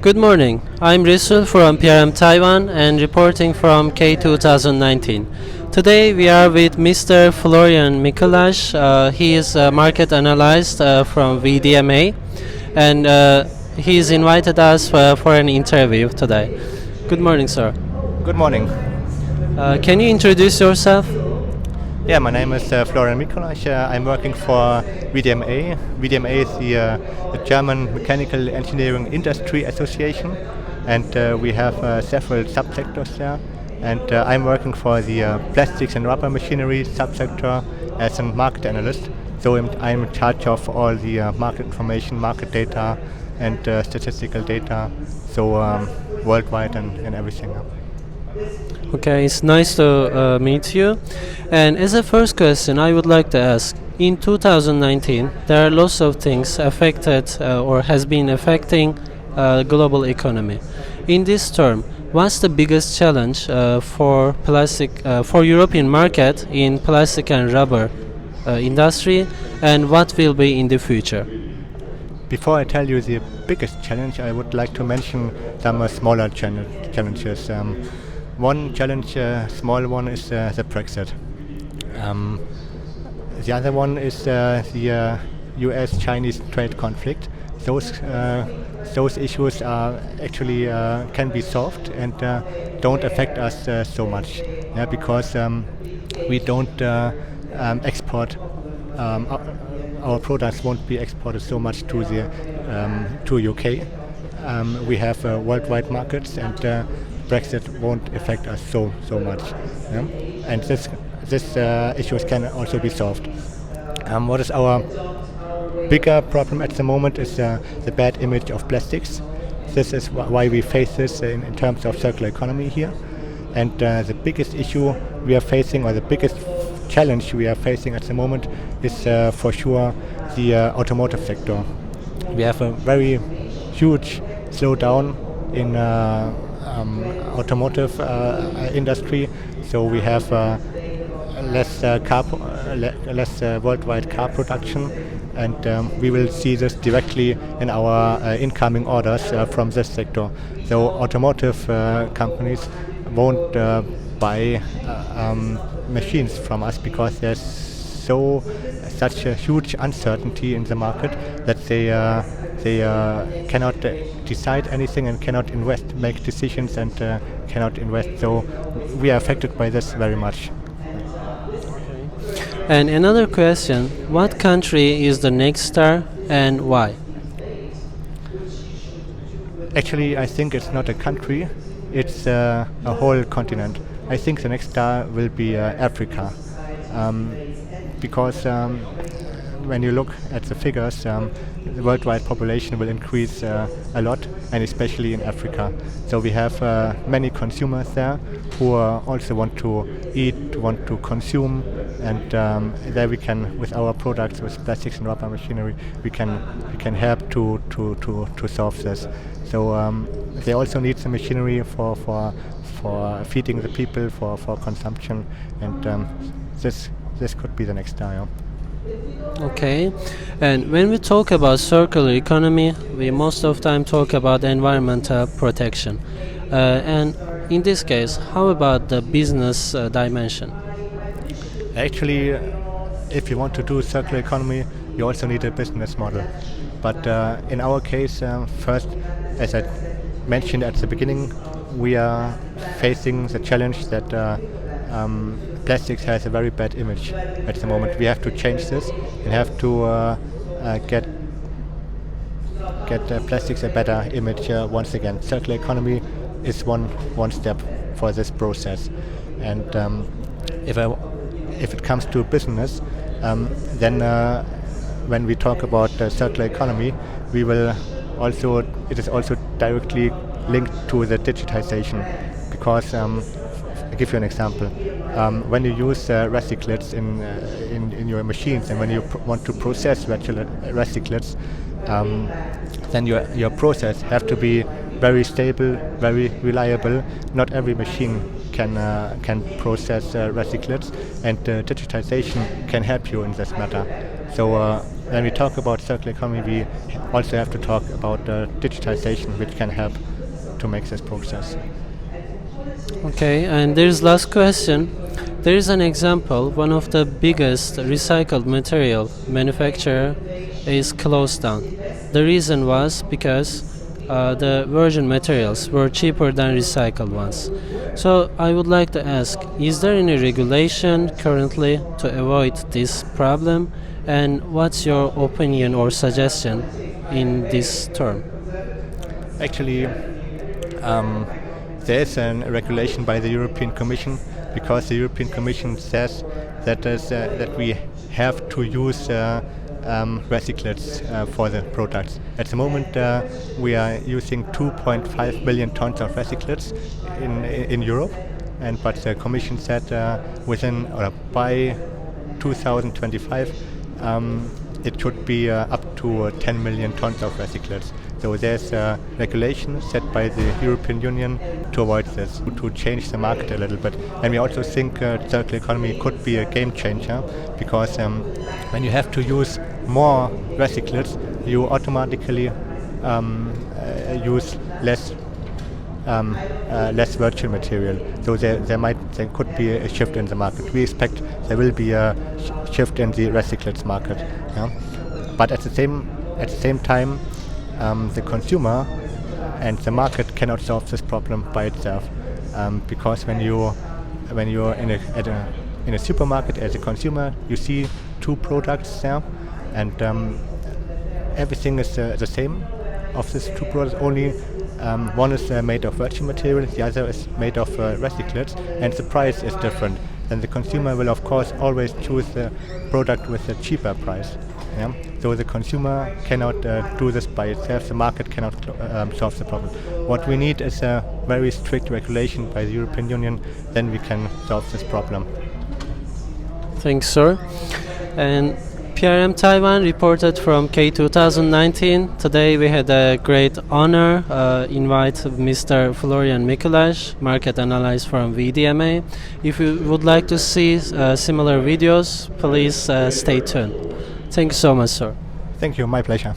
Good morning. I'm Risul from PRMTAIWAN and reporting from K 2019. Today we are with Mr. Florian Mikulasch. He is a market analyst from VDMA, and he's invited us for an interview today. Good morning, sir. Good morning. Can you introduce yourself? Yeah, my name is Florian Mikulasch. I'm working for VDMA. VDMA is the German Mechanical Engineering Industry Association, and we have several subsectors there. And I'm working for the plastics and rubber machinery subsector as a market analyst. So I'm in charge of all the market information, market data, and statistical data. So worldwide and everything. Okay, it's nice to meet you. And as a first question, I would like to ask, in 2019, there are lots of things affected or has been affecting global economy. In this term, what's the biggest challenge for European market in plastic and rubber industry, and what will be in the future? Before I tell you the biggest challenge, I would like to mention some smaller challenges. One challenge, small one, is the BREXIT. The other one is the US-Chinese trade conflict. Those issues are actually can be solved and don't affect us so much, because we don't export. Our products won't be exported so much to UK. We have worldwide markets, and Brexit won't affect us so much, and this issues can also be solved. What is our bigger problem at the moment is the bad image of plastics. This is why we face this in terms of circular economy here, and the biggest issue we are facing, or the biggest challenge we are facing at the moment, is for sure the automotive sector. We have a very huge slowdown in automotive industry, so we have less worldwide car production, and we will see this directly in our incoming orders from this sector. So automotive companies won't buy machines from us because there's such a huge uncertainty in the market that they cannot decide anything and cannot make decisions, and cannot invest. So we are affected by this very much. And another question, what country is the next star and why? Actually, I think it's not a country, it's a whole continent. I think the next star will be Africa, because when you look at the figures, the worldwide population will increase a lot, and especially in Africa. So we have many consumers there who also want to eat, want to consume, and there we can, with our products, with plastics and rubber machinery, we can help to solve this. So they also need the machinery for feeding the people, for consumption, and this could be the next star. Yeah. Okay, and when we talk about circular economy, we most of the time talk about environmental protection. And in this case, how about the business dimension? Actually, if you want to do circular economy, you also need a business model. But in our case, first, as I mentioned at the beginning, we are facing the challenge that plastics has a very bad image at the moment. We have to change this and have to get plastics a better image once again. Circular economy is one step for this process, and if it comes to business, then when we talk about circular economy, it is also directly linked to the digitization, because I'll give you an example. When you use recyclates in your machines, and when you want to process recyclates, then your process have to be very stable, very reliable. Not every machine can process recyclates, and digitization can help you in this matter. So when we talk about circular economy, we also have to talk about digitization, which can help to make this process. Okay, and there's last question. There is an example. One of the biggest recycled material manufacturer is closed down. The reason was because the virgin materials were cheaper than recycled ones. So I would like to ask, is there any regulation currently to avoid this problem? And what's your opinion or suggestion in this term? Actually, there is a regulation by the European Commission, because the European Commission says that we have to use recyclates for the products. At the moment, we are using 2.5 million tons of recyclates in Europe, but the Commission said by 2025 it should be up to 10 million tons of recyclates. So there's a regulation set by the European Union to avoid this, to change the market a little bit. And we also think circular economy could be a game changer, because when you have to use more recyclates, you automatically use less virtual material. So there could be a shift in the market. We expect there will be a shift in the recyclates market. Yeah? But at the same time, the consumer and the market cannot solve this problem by itself, because when you're in a supermarket as a consumer, you see two products there, and everything is the same of these two products. Only one is made of virgin material, the other is made of recyclates, and the price is different. Then the consumer will of course always choose the product with a cheaper price. Yeah? So the consumer cannot do this by itself. The market cannot solve the problem. What we need is a very strict regulation by the European Union. Then we can solve this problem. Thanks, sir. And PRMTAIWAN reported from K 2019. Today we had a great honor invite Mr. Florian Mikulasch, Market Analyst from VDMA. If you would like to see similar videos, please stay tuned. Thank you so much, sir. Thank you, my pleasure.